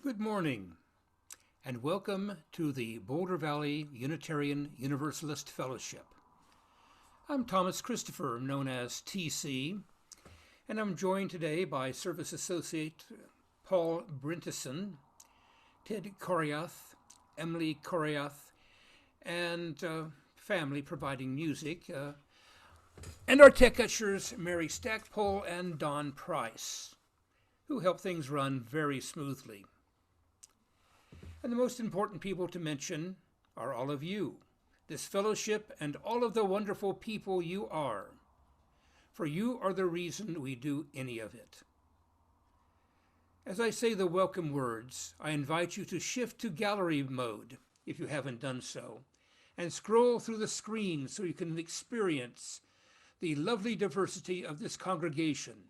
Good morning, and welcome to the Boulder Valley Unitarian Universalist Fellowship. I'm Thomas Christopher, known as TC, and I'm joined today by Service Associate Paul Brinteson, Ted Coriath, Emily Coriath, and family providing music, and our tech ushers Mary Stackpole and Don Price, who help things run very smoothly. And the most important people to mention are all of you, this fellowship, and all of the wonderful people you are. For you are the reason we do any of it. As I say the welcome words, I invite you to shift to gallery mode, if you haven't done so, and scroll through the screen so you can experience the lovely diversity of this congregation,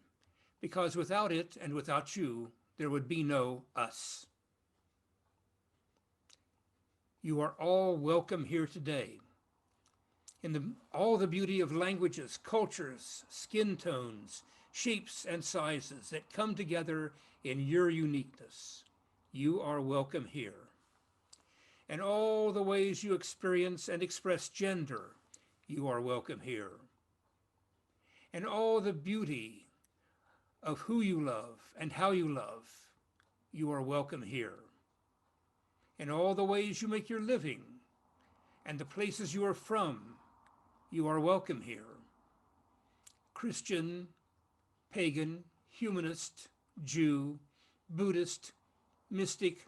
because without it and without you, there would be no us. You are all welcome here today. In all the beauty of languages, cultures, skin tones, shapes, and sizes that come together in your uniqueness, you are welcome here. And all the ways you experience and express gender, you are welcome here. And all the beauty of who you love and how you love, you are welcome here. In all the ways you make your living and the places you are from, you are welcome here. Christian, pagan, humanist, Jew, Buddhist, mystic,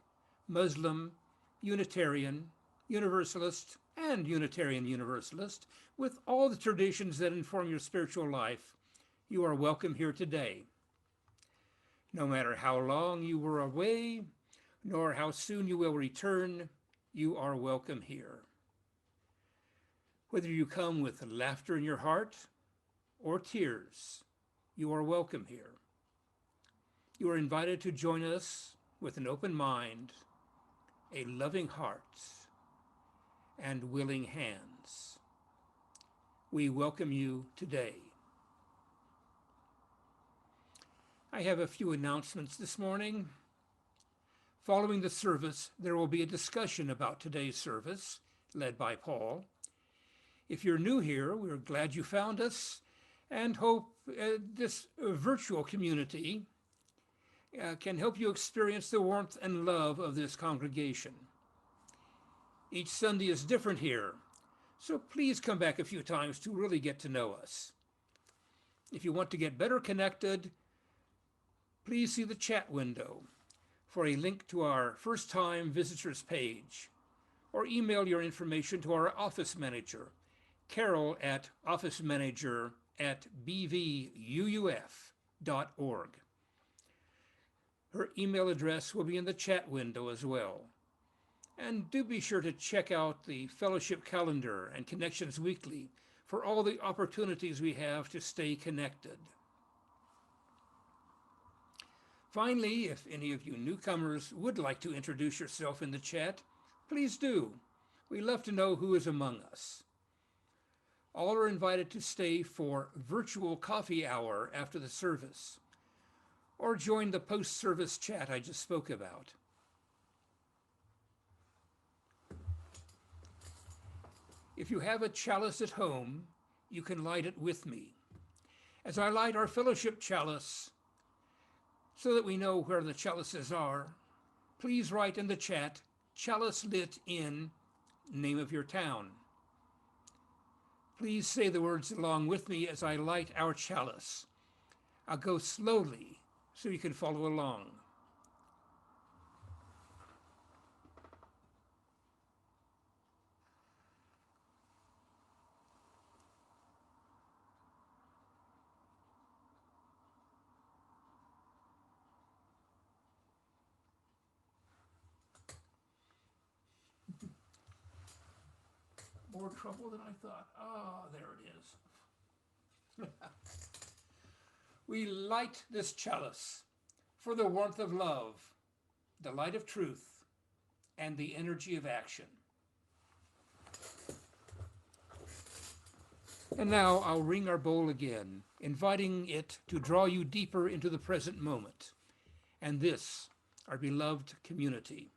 Muslim, Unitarian, Universalist, and Unitarian Universalist, with all the traditions that inform your spiritual life, you are welcome here today. No matter how long you were away, nor how soon you will return, you are welcome here. Whether you come with laughter in your heart or tears, you are welcome here. You are invited to join us with an open mind, a loving heart, and willing hands. We welcome you today. I have a few announcements this morning. Following the service, there will be a discussion about today's service, led by Paul. If you're new here, we're glad you found us and hope this virtual community can help you experience the warmth and love of this congregation. Each Sunday is different here, so please come back a few times to really get to know us. If you want to get better connected, please see the chat window for a link to our first-time visitors page, or email your information to our office manager, Carol at officemanager@bvuuf.org. Her email address will be in the chat window as well. And do be sure to check out the fellowship calendar and Connections Weekly for all the opportunities we have to stay connected. Finally, if any of you newcomers would like to introduce yourself in the chat, please do. We love to know who is among us. All are invited to stay for virtual coffee hour after the service, or join the post-service chat I just spoke about. If you have a chalice at home, you can light it with me. As I light our fellowship chalice, so that we know where the chalices are, please write in the chat, chalice lit in name of your town. Please say the words along with me as I light our chalice. I'll go slowly so you can follow along. More trouble than I thought. Ah, there it is. We light this chalice for the warmth of love, the light of truth, and the energy of action. And now I'll ring our bowl again, inviting it to draw you deeper into the present moment and this, our beloved community.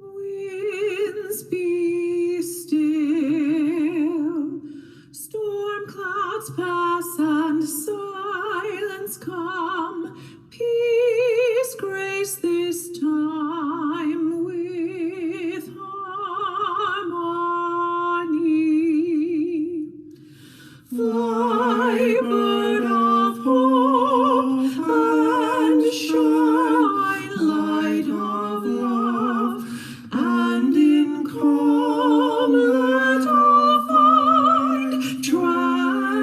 Winds be still, storm clouds pass and silence come, peace grace this time with harmony. Fly, bird of hope, and shine, light of love, and in calm let all find tranquility.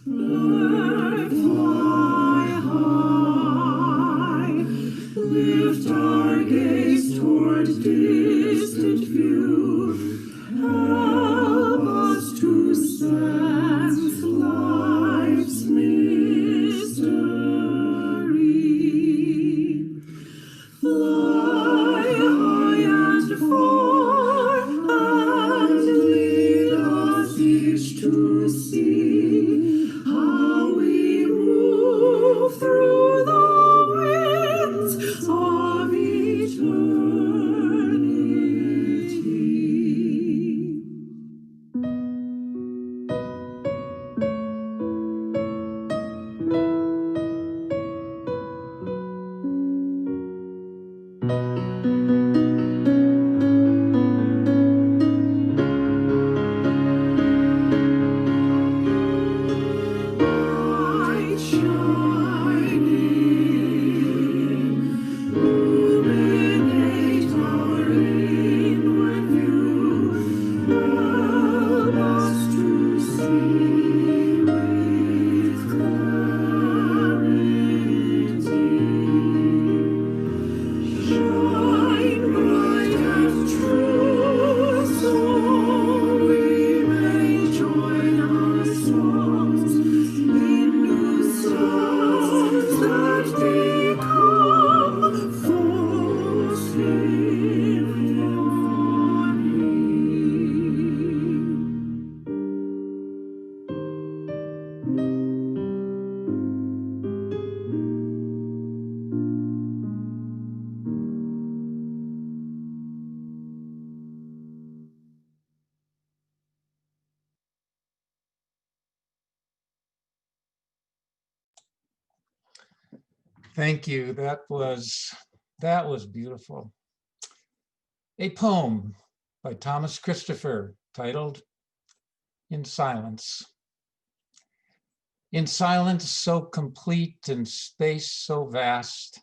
Bird, fly high, lift our gaze toward distant view, help us to sense life's mystery. Fly high and far, and lead us each to see how we move through the winds of eternity. Light shining, illuminate our inward view, help us to see with clarity. Shine bright and true, so we may join our songs in new songs that become full symphony. Thank you. That was beautiful. A poem by Thomas Christopher titled In Silence. In silence so complete and space so vast,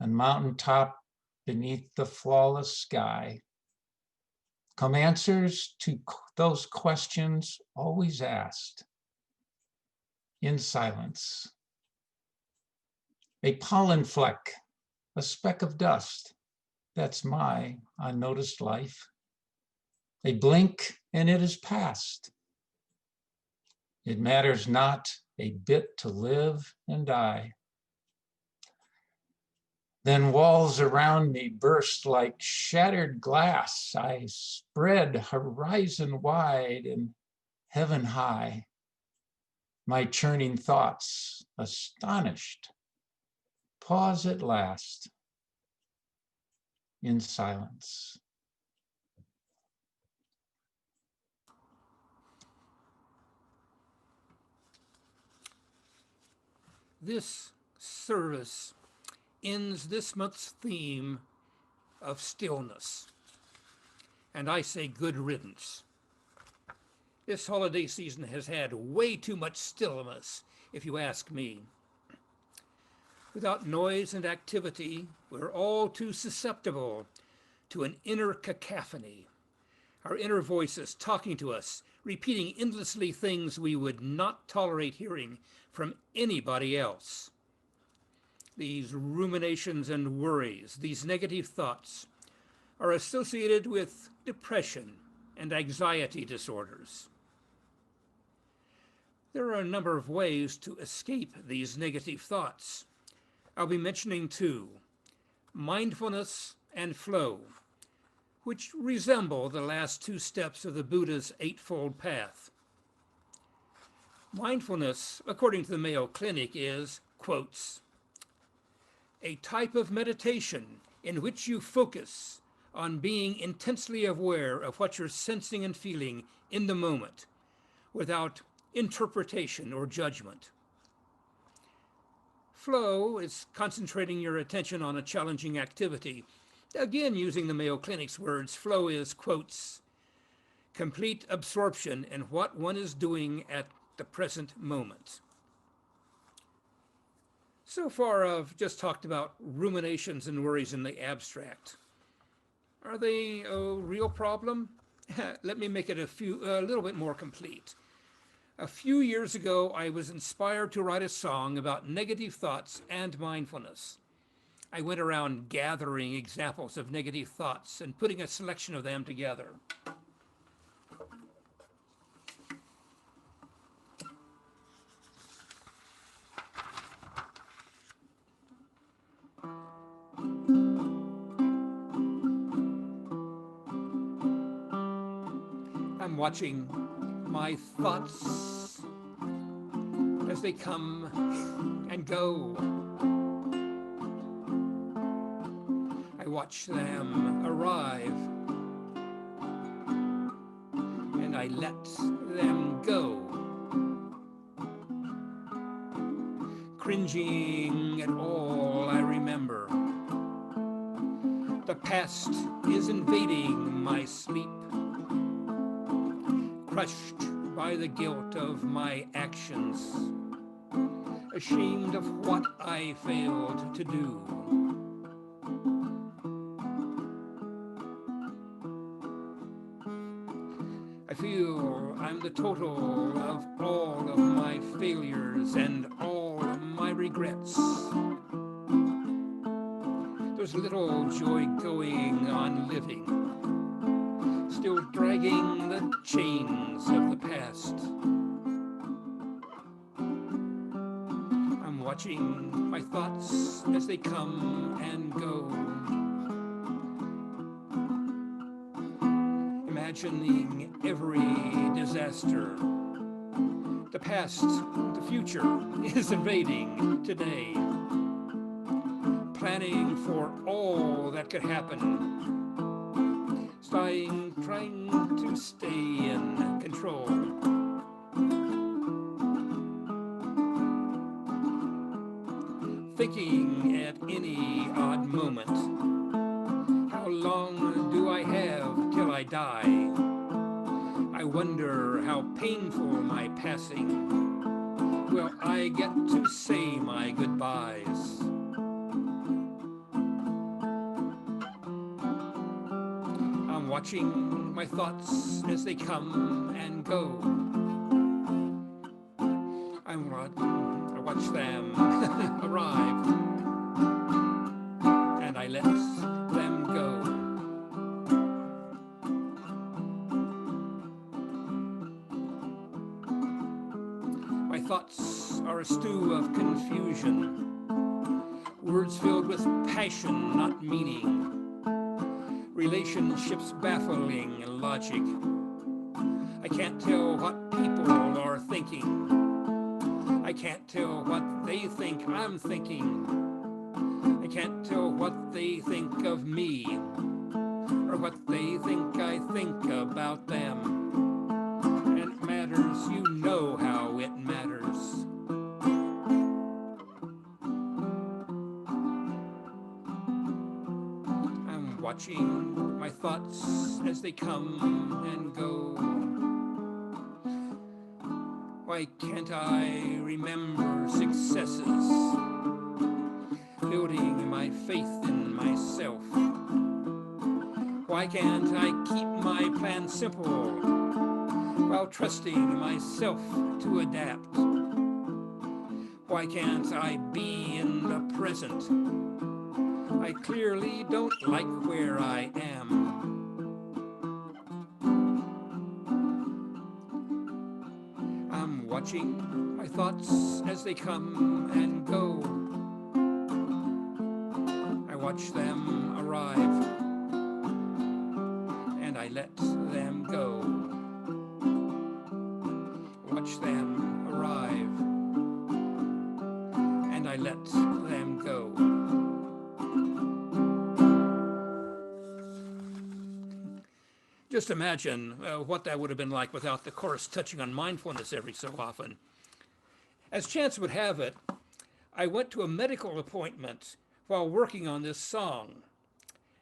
and mountaintop beneath the flawless sky, come answers to those questions always asked. In silence. A pollen fleck, a speck of dust, that's my unnoticed life. A blink and it is past. It matters not a bit to live and die. Then walls around me burst like shattered glass. I spread horizon wide and heaven high. My churning thoughts, astonished, pause at last in silence. This service ends this month's theme of stillness. And I say good riddance. This holiday season has had way too much stillness, if you ask me. Without noise and activity, we're all too susceptible to an inner cacophony. Our inner voices talking to us, repeating endlessly things we would not tolerate hearing from anybody else. These ruminations and worries, these negative thoughts, are associated with depression and anxiety disorders. There are a number of ways to escape these negative thoughts. I'll be mentioning two: mindfulness and flow, which resemble the last two steps of the Buddha's Eightfold Path. Mindfulness, according to the Mayo Clinic, is, quotes, a type of meditation in which you focus on being intensely aware of what you're sensing and feeling in the moment, without interpretation or judgment. Flow is concentrating your attention on a challenging activity. Again, using the Mayo Clinic's words, flow is, quotes, complete absorption in what one is doing at the present moment. So far, I've just talked about ruminations and worries in the abstract. Are they a real problem? Let me make it a little bit more complete. A few years ago, I was inspired to write a song about negative thoughts and mindfulness. I went around gathering examples of negative thoughts and putting a selection of them together. I'm watching my thoughts as they come and go. I watch them arrive and I let them go. Cringing at all I remember. The past is invading my sleep, crushed by the guilt of my actions, ashamed of what I failed to do. I feel I'm the total of all of my failures and all of my regrets. There's little joy going on living, still dragging the chains of the past. I'm watching my thoughts as they come and go, imagining every disaster. The past, the future is invading today, planning for all that could happen. Trying to stay in control. Thinking at any odd moment, how long do I have till I die? I wonder how painful my passing. Will I get to say my goodbyes? Watching my thoughts as they come and go. I watch them arrive and I let them go. My thoughts are a stew of confusion, words filled with passion, not meaning. Relationships baffling logic. I can't tell what people are thinking. I can't tell what they think I'm thinking. I can't tell what they think of me, or what they think I think about them. And it matters, you know how it matters. watching my thoughts as they come and go. Why can't I remember successes, building my faith in myself? Why can't I keep my plan simple while trusting myself to adapt? Why can't I be in the present? I clearly don't like where I am. I'm watching my thoughts as they come and go. I watch them arrive and I let them go. Watch them arrive and I let them go. Just imagine what that would have been like without the chorus touching on mindfulness every so often. As chance would have it, I went to a medical appointment while working on this song,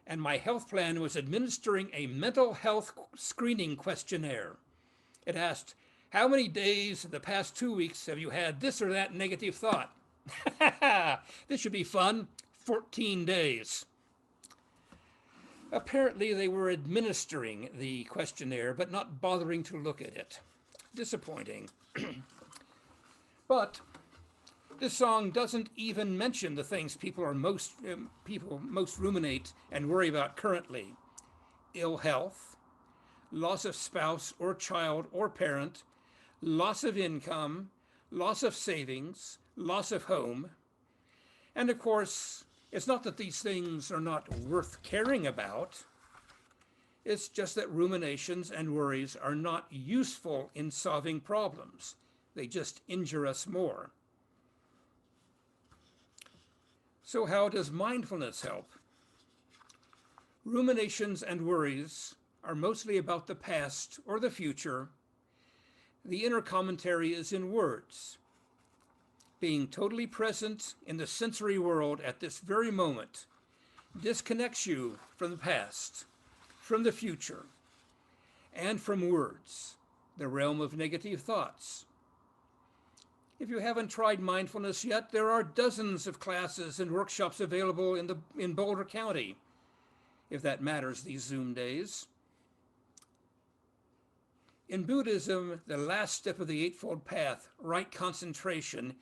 and my health plan was administering a mental health screening questionnaire. It asked, how many days in the past 2 weeks have you had this or that negative thought? This should be fun. 14 days. Apparently, they were administering the questionnaire, but not bothering to look at it. Disappointing. But this song doesn't even mention the things people most ruminate and worry about currently: ill health, loss of spouse or child or parent, loss of income, loss of savings, loss of home, and of course, it's not that these things are not worth caring about. It's just that ruminations and worries are not useful in solving problems. They just injure us more. So how does mindfulness help? Ruminations and worries are mostly about the past or the future. The inner commentary is in words. Being totally present in the sensory world at this very moment disconnects you from the past, from the future, and from words, the realm of negative thoughts. If you haven't tried mindfulness yet, there are dozens of classes and workshops available in Boulder County, if that matters these Zoom days. In Buddhism, the last step of the Eightfold Path, right concentration,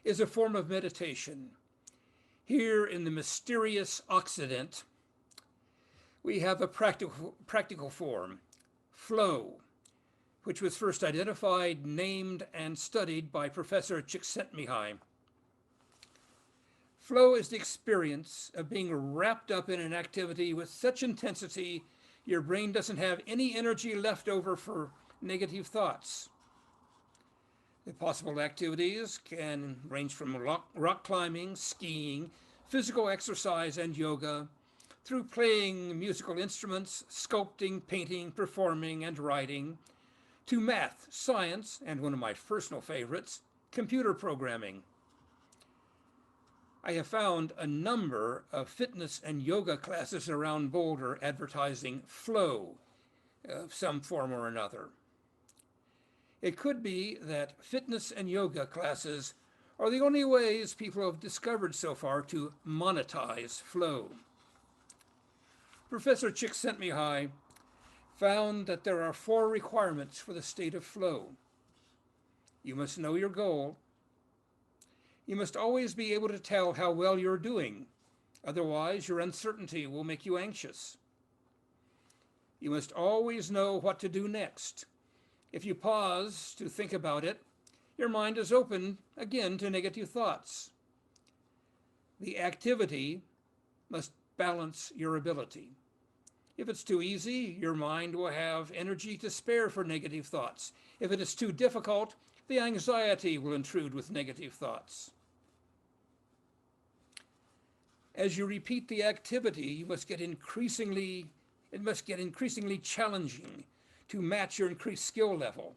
is a form of meditation. Here in the mysterious Occident, we have a practical form, flow, which was first identified, named, and studied by Professor Csikszentmihalyi. Flow is the experience of being wrapped up in an activity with such intensity your brain doesn't have any energy left over for negative thoughts. The possible activities can range from rock climbing, skiing, physical exercise, and yoga, through playing musical instruments, sculpting, painting, performing, and writing, to math, science, and one of my personal favorites, computer programming. I have found a number of fitness and yoga classes around Boulder advertising flow of some form or another. It could be that fitness and yoga classes are the only ways people have discovered so far to monetize flow. Professor Csikszentmihalyi found that there are 4 requirements for the state of flow. You must know your goal. You must always be able to tell how well you're doing. Otherwise, your uncertainty will make you anxious. You must always know what to do next. If you pause to think about it, your mind is open again to negative thoughts. The activity must balance your ability. If it's too easy, your mind will have energy to spare for negative thoughts. If it is too difficult, the anxiety will intrude with negative thoughts. As you repeat the activity, it must get increasingly challenging to match your increased skill level.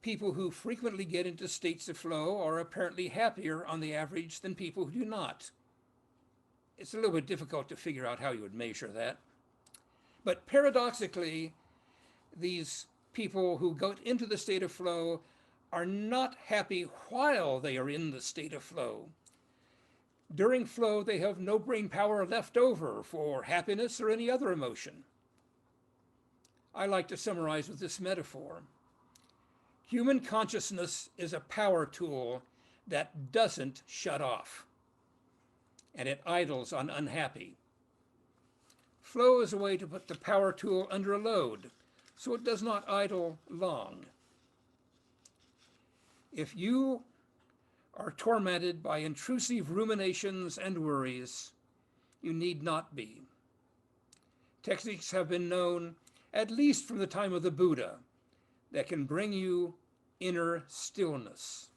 People who frequently get into states of flow are apparently happier on the average than people who do not. it's a little bit difficult to figure out how you would measure that. But paradoxically, these people who go into the state of flow are not happy while they are in the state of flow. During flow, they have no brain power left over for happiness or any other emotion. I like to summarize with this metaphor. Human consciousness is a power tool that doesn't shut off, and it idles on unhappy. Flow is a way to put the power tool under a load, so it does not idle long. If you are tormented by intrusive ruminations and worries, you need not be. Techniques have been known, at least from the time of the Buddha, that can bring you inner stillness.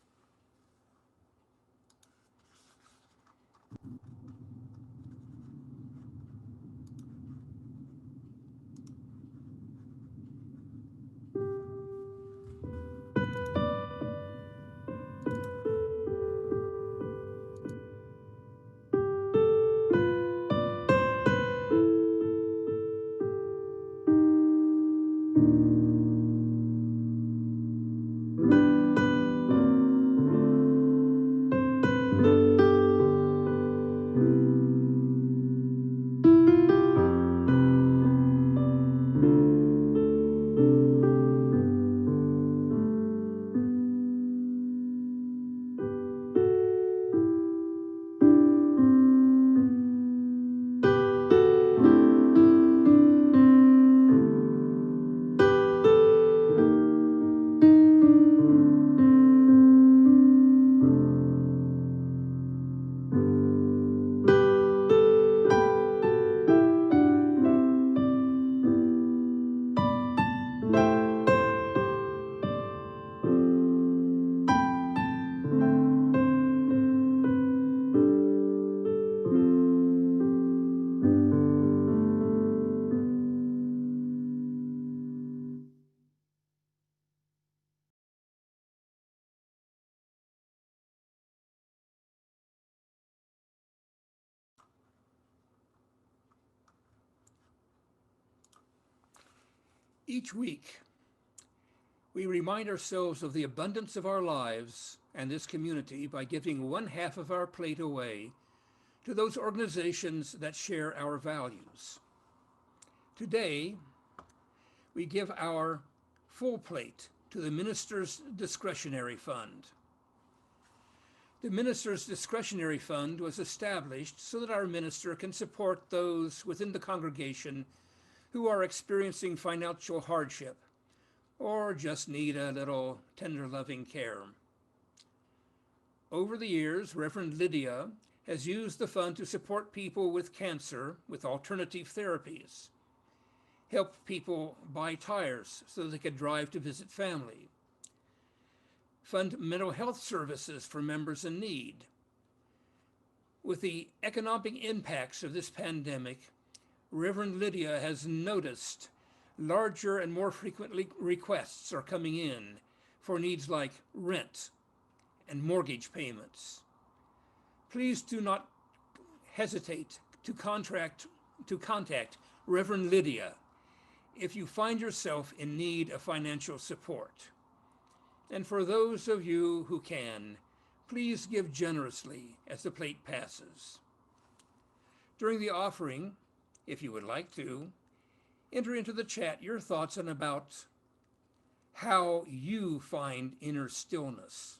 Each week, we remind ourselves of the abundance of our lives and this community by giving one half of our plate away to those organizations that share our values. Today, we give our full plate to the Minister's Discretionary Fund. The Minister's Discretionary Fund was established so that our minister can support those within the congregation who are experiencing financial hardship or just need a little tender, loving care. Over the years, Reverend Lydia has used the fund to support people with cancer with alternative therapies, help people buy tires so they could drive to visit family, fund mental health services for members in need. With the economic impacts of this pandemic, Reverend Lydia has noticed larger and more frequently requests are coming in for needs like rent and mortgage payments. Please do not hesitate to contact Reverend Lydia if you find yourself in need of financial support. And for those of you who can, please give generously as the plate passes. During the offering, if you would like to, enter into the chat your thoughts on about how you find inner stillness.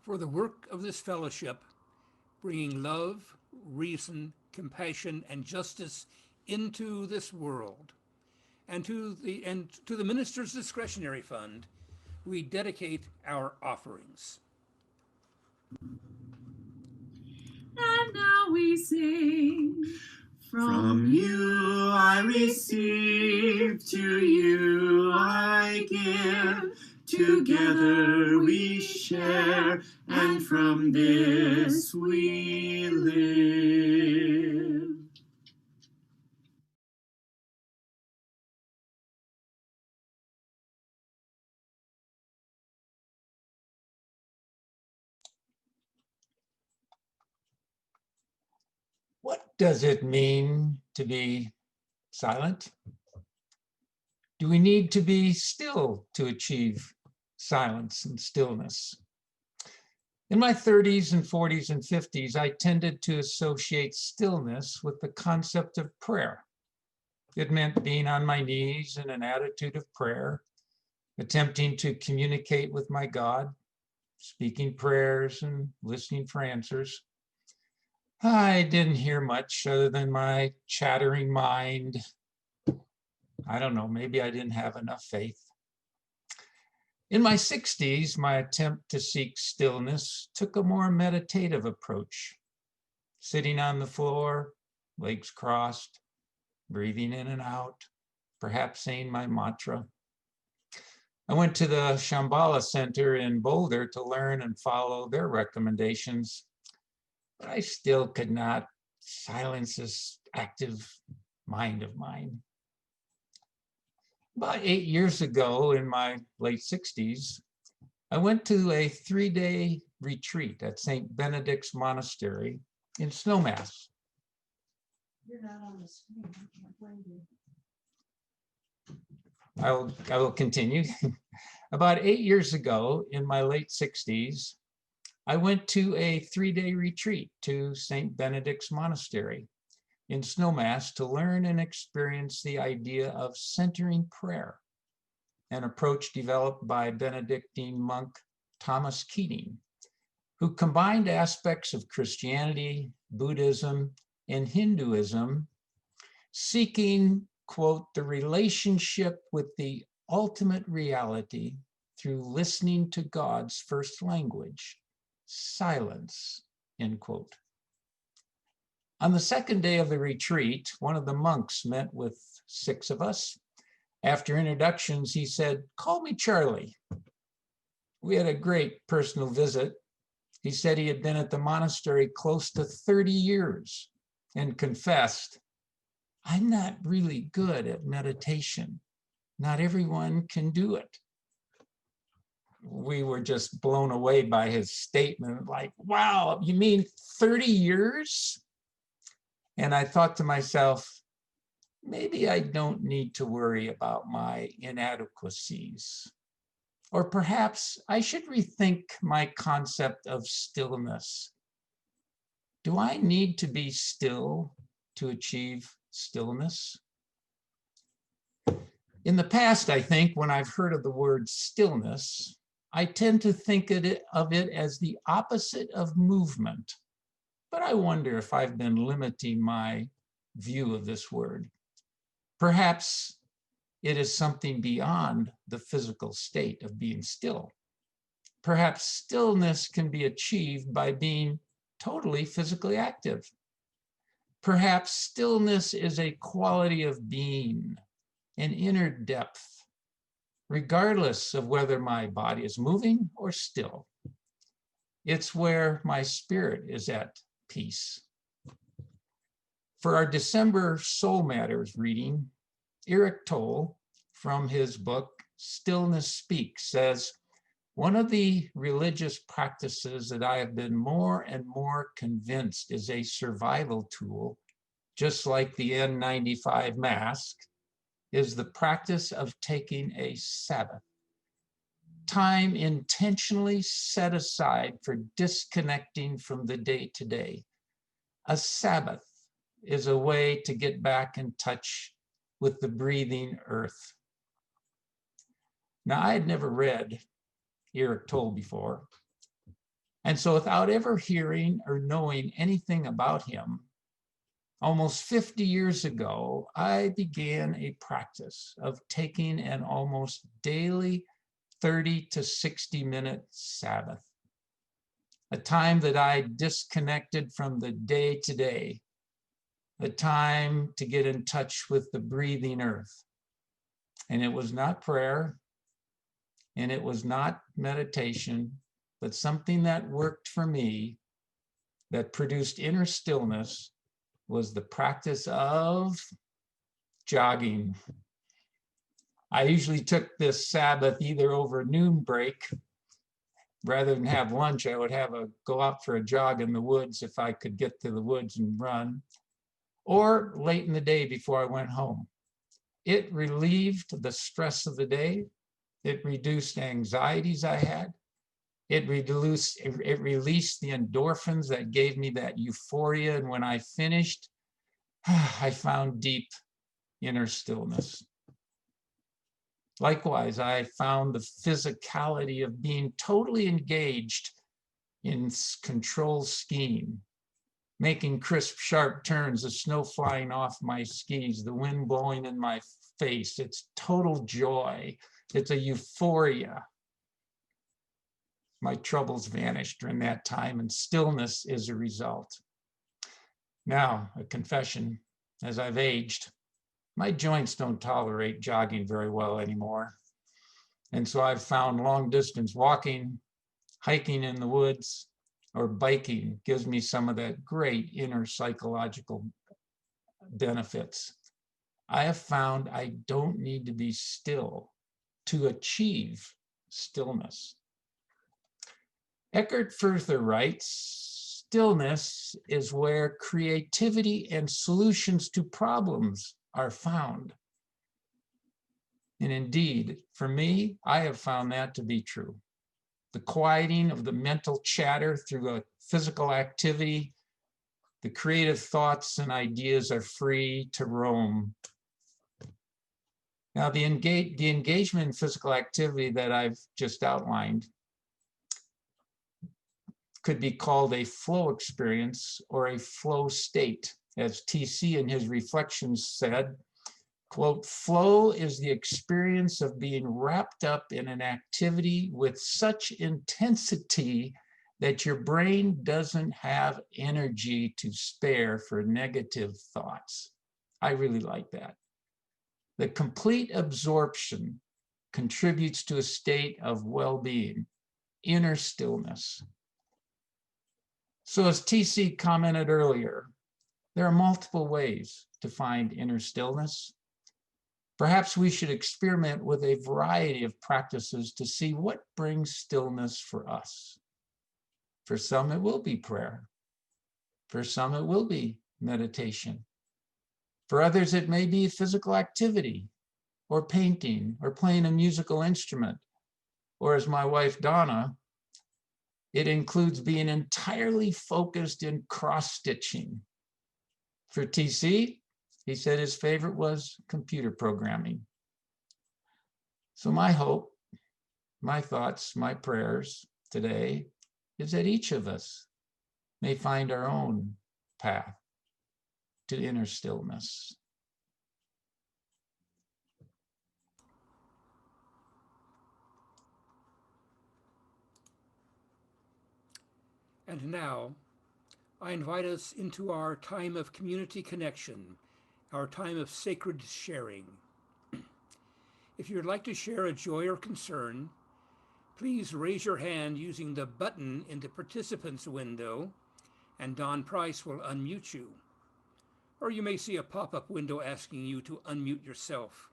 for the work of this fellowship, bringing love, reason, compassion, and justice into this world. And to the minister's discretionary fund, we dedicate our offerings. And now we sing. From you I receive, to you I give. Together we share, and from this we live. What does it mean to be silent? Do we need to be still to achieve silence and stillness? In my 30s and 40s and 50s, I tended to associate stillness with the concept of prayer. It meant being on my knees in an attitude of prayer, attempting to communicate with my God, speaking prayers and listening for answers. I didn't hear much other than my chattering mind. I don't know, maybe I didn't have enough faith. In my 60s, my attempt to seek stillness took a more meditative approach. Sitting on the floor, legs crossed, breathing in and out, perhaps saying my mantra. I went to the Shambhala Center in Boulder to learn and follow their recommendations, but I still could not silence this active mind of mine. About 8 years ago, in my late 60s, I went to a 3-day retreat at St. Benedict's Monastery in Snowmass. You're not on the screen. I can't find you. I will continue. About 8 years ago, in my late 60s, I went to a 3-day retreat to St. Benedict's Monastery in Snowmass to learn and experience the idea of centering prayer, an approach developed by Benedictine monk Thomas Keating, who combined aspects of Christianity, Buddhism, and Hinduism, seeking, quote, the relationship with the ultimate reality through listening to God's first language, silence, end quote. On the second day of the retreat, one of the monks met with 6 of us. After introductions, he said, "Call me Charlie." We had a great personal visit. He said he had been at the monastery close to 30 years and confessed, "I'm not really good at meditation. Not everyone can do it." We were just blown away by his statement, like, wow, you mean 30 years? And I thought to myself, maybe I don't need to worry about my inadequacies. Or perhaps I should rethink my concept of stillness. Do I need to be still to achieve stillness? In the past, I think, when I've heard of the word stillness, I tend to think of it as the opposite of movement. But I wonder if I've been limiting my view of this word. Perhaps it is something beyond the physical state of being still. Perhaps stillness can be achieved by being totally physically active. Perhaps stillness is a quality of being, an inner depth, regardless of whether my body is moving or still. It's where my spirit is at peace. For our December Soul Matters reading, Eric Toll, from his book Stillness Speaks, says, "One of the religious practices that I have been more and more convinced is a survival tool, just like the N95 mask, is the practice of taking a Sabbath. Time intentionally set aside for disconnecting from the day-to-day. A Sabbath is a way to get back in touch with the breathing earth." Now, I had never read Eric Toll before, And so without ever hearing or knowing anything about him, almost 50 years ago, I began a practice of taking an almost daily 30 to 60-minute Sabbath, a time that I disconnected from the day-to-day, a time to get in touch with the breathing earth. And it was not prayer, and it was not meditation, but something that worked for me, that produced inner stillness, was the practice of jogging. I usually took this Sabbath either over noon break. Rather than have lunch, I would go out for a jog in the woods if I could get to the woods and run, or late in the day before I went home. It relieved the stress of the day. It reduced anxieties I had. It released the endorphins that gave me that euphoria. And when I finished, I found deep inner stillness. Likewise, I found the physicality of being totally engaged in control skiing, making crisp, sharp turns, the snow flying off my skis, the wind blowing in my face. It's total joy. It's a euphoria. My troubles vanished during that time, and stillness is a result. Now, a confession, as I've aged, my joints don't tolerate jogging very well anymore. And so I've found long distance walking, hiking in the woods, or biking gives me some of that great inner psychological benefits. I have found I don't need to be still to achieve stillness. Eckhart Further writes, stillness is where creativity and solutions to problems are found. And indeed, for me, I have found that to be true. The quieting of the mental chatter through a physical activity, the creative thoughts and ideas are free to roam. Now, the engagement in physical activity that I've just outlined could be called a flow experience or a flow state. As TC in his reflections said, quote, flow is the experience of being wrapped up in an activity with such intensity that your brain doesn't have energy to spare for negative thoughts. I really like that. The complete absorption contributes to a state of well-being, inner stillness. So as TC commented earlier, there are multiple ways to find inner stillness. Perhaps we should experiment with a variety of practices to see what brings stillness for us. For some, it will be prayer. For some, it will be meditation. For others, it may be physical activity, or painting, or playing a musical instrument. Or as my wife Donna, it includes being entirely focused in cross-stitching. For TC, he said his favorite was computer programming. So my hope, my thoughts, my prayers today is that each of us may find our own path to inner stillness. And now, I invite us into our time of community connection, our time of sacred sharing. If you'd like to share a joy or concern, please raise your hand using the button in the participants window, and Don Price will unmute you. Or you may see a pop-up window asking you to unmute yourself.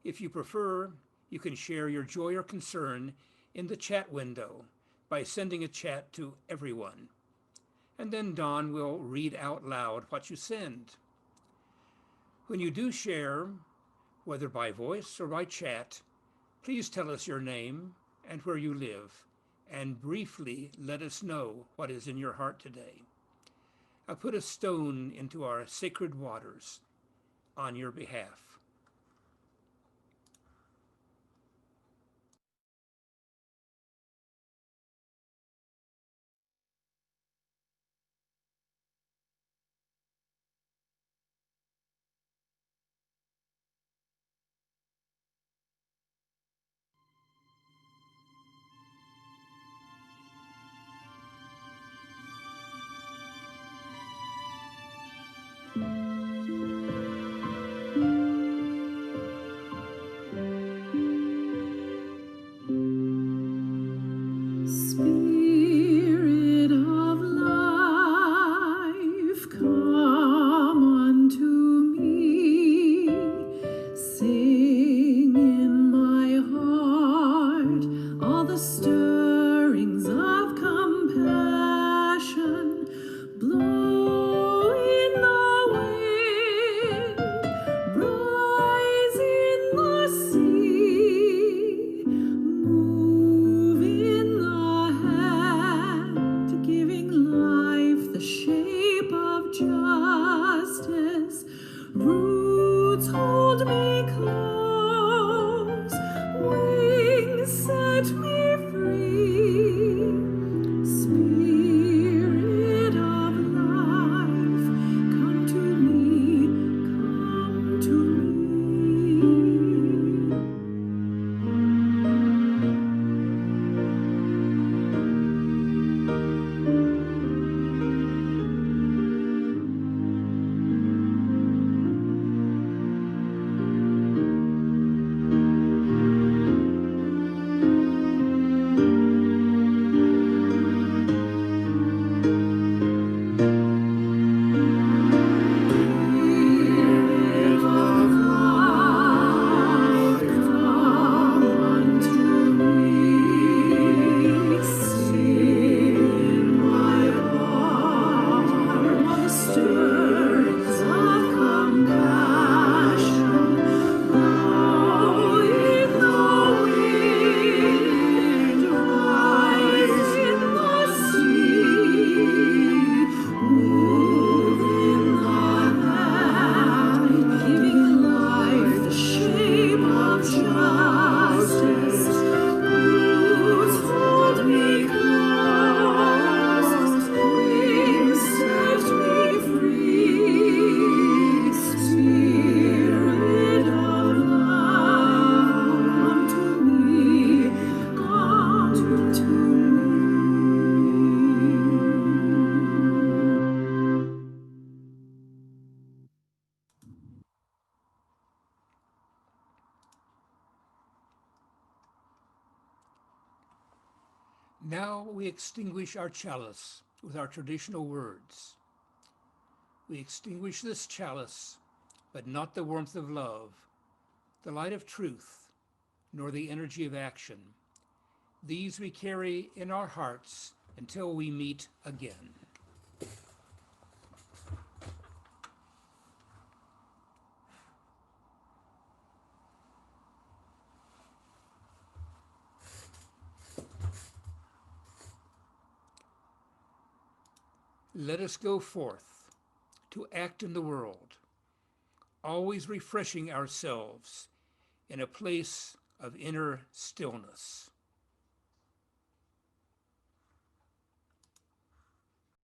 If you prefer, you can share your joy or concern in the chat window by sending a chat to everyone. And then Don will read out loud what you send. When you do share, whether by voice or by chat, please tell us your name and where you live, and briefly let us know what is in your heart today. I put a stone into our sacred waters on your behalf. Now we extinguish our chalice with our traditional words. We extinguish this chalice, but not the warmth of love, the light of truth, nor the energy of action. These we carry in our hearts until we meet again. Let us go forth to act in the world, always refreshing ourselves in a place of inner stillness.